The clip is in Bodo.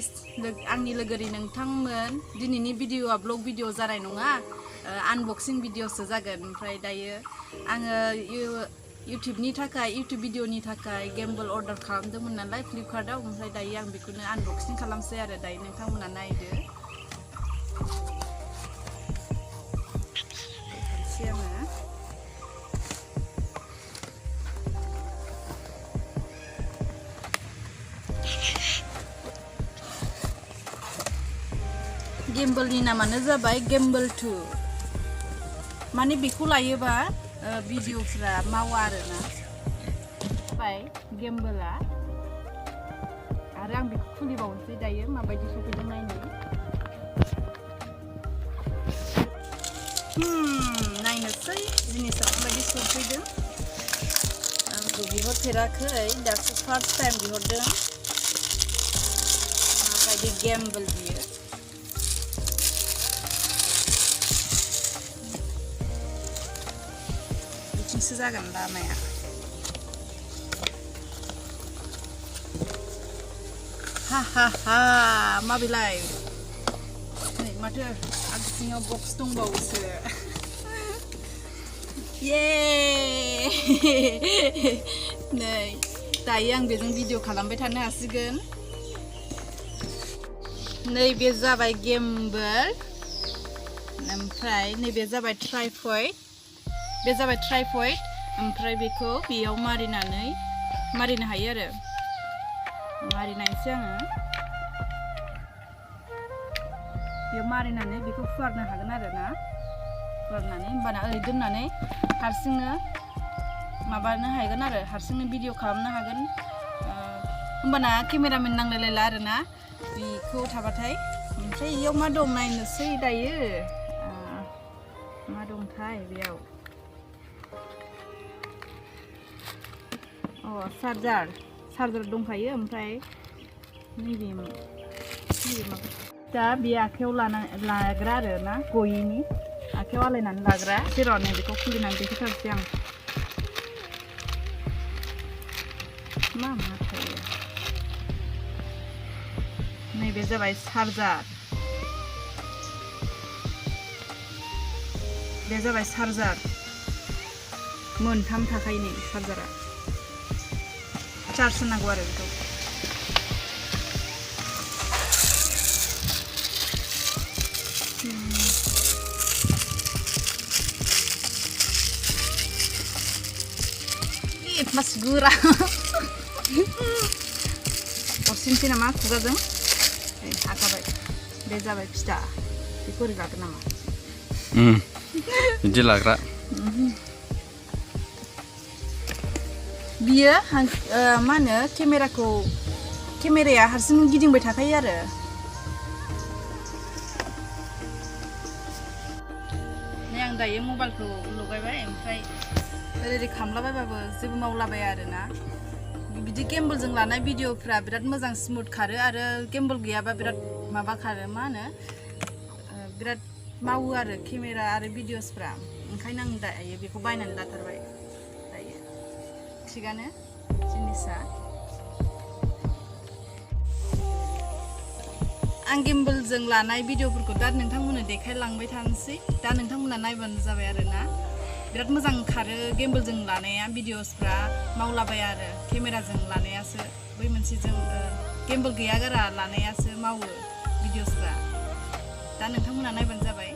गाइस आंनि लोगोरि नोंथांमोन दिनैनि भिडिअआ ब्लग भिडिअ जानाय नङा आनबक्सिं भिडिअसो जागोन ओमफ्राय दायो आङो इउटिउब भिडिअनि थाखाय गेम्बल अर्डार खालामदोंमोन नालाय फ्लिपकार्टआव ओमफ्राय दायो आं बेखौनो आनबक्सिं खालामसै आरो दायो नोंथांमोना नायदो गेम्बलनि नामानो जाबाय गेम्बल 2 माने बेखौ लायोबा भिडिअफ्रा मावा आरोना बाय गेम्बला आरो आं बेखौ खुलिबावनोसै दायो माबायदि सफैदों नायनो नायनोसै जिनिसा माबायदि सफैदों आंखौ बिहरफेराखै दासो फार्स्ट टाइम बिहरदों माबायदि गेम्बल बियो बिथिंसो जागोन लामाया हा माबेलाय नै माथो आरो सिङाव बक्स दंबावोसो ये नै दायो आं बेजों भिडिअ खालामबाय थानो हासिगोन नैबे जाबाय गेम्बल ओमफ्राय नैबे जाबाय ट्राइपड ओमफ्राय बेखौ बेयाव मारिनो हायो आरो मारिनायसै आङो बेयाव मारिनानै बेखौ फुवारनो हागोन आरो ना फुवारनानै होमबाना ओरै दोननानै हारसिंनो माबानो हागोन आरो हारसिंनो भिडिअ खालामनो हागोन होमबाना केमेरामेन नांलायलायला आरो ना बेखौ थाबाथाय ओमफ्राय बेयाव मा दं नायनोसै दायो मा दंथाय बेयाव चार्जार दंखायो ओमफ्राय नैबे दा बे आखायाव लाग्रा आरो ना गयिनि आखायाव आलायनानै लाग्रा जेराव नै बेखौ खुलिनानै देखायथारसै आं मा थायो नैबे जाबाय चार्जार बे जाबाय चार्जार मोनथाम थाखायो नै चार्जारा चार्ज होनांगौ आरो बेखौ masih gurah अरसिनसै नामा खुगाजों हाखाबाय बे जाबाय फिथा बेखौ ओरै लागोन नामा बिदि लाग्रा बियो मा होनो केमेराया हारसिं गिदिंबाय थाखायो आरो नै आं दायो मबाइलखौ लगायबाय ओमफ्राय ओरै खामलाबायबाबो जेबो मावलाबाया आरोना बिदि गेम्बलजों लानाय भिडिअफ्रा बिराद मोजां स्मुथ खारो आरो गेम्बल गैयाबा बिराद माबा खारो मा होनो बिराद मावो आरो केमेरा आरो भिडिअसफ्रा ओंखायनो आं दायो बेखौ बायनानै लाथारबाय दायो थिगानो जिनिसा आं गेम्बलजों लानाय भिडिअफोरखौ दा नोंथांमोननो देखायलांबाय थानोसै दा नोंथांमोना नायबानो जाबाय आरोना बिराद मोजां खारो गेम्बलजों लानाया भिडिअसफ्रा मावलाबाया आरो केमेराजों लानायासो बै मोनसेजों गेम्बल गैया गारा लानायासो मावो भिडिअसफ्रा दा नोंथांमोना नायबानो जाबाय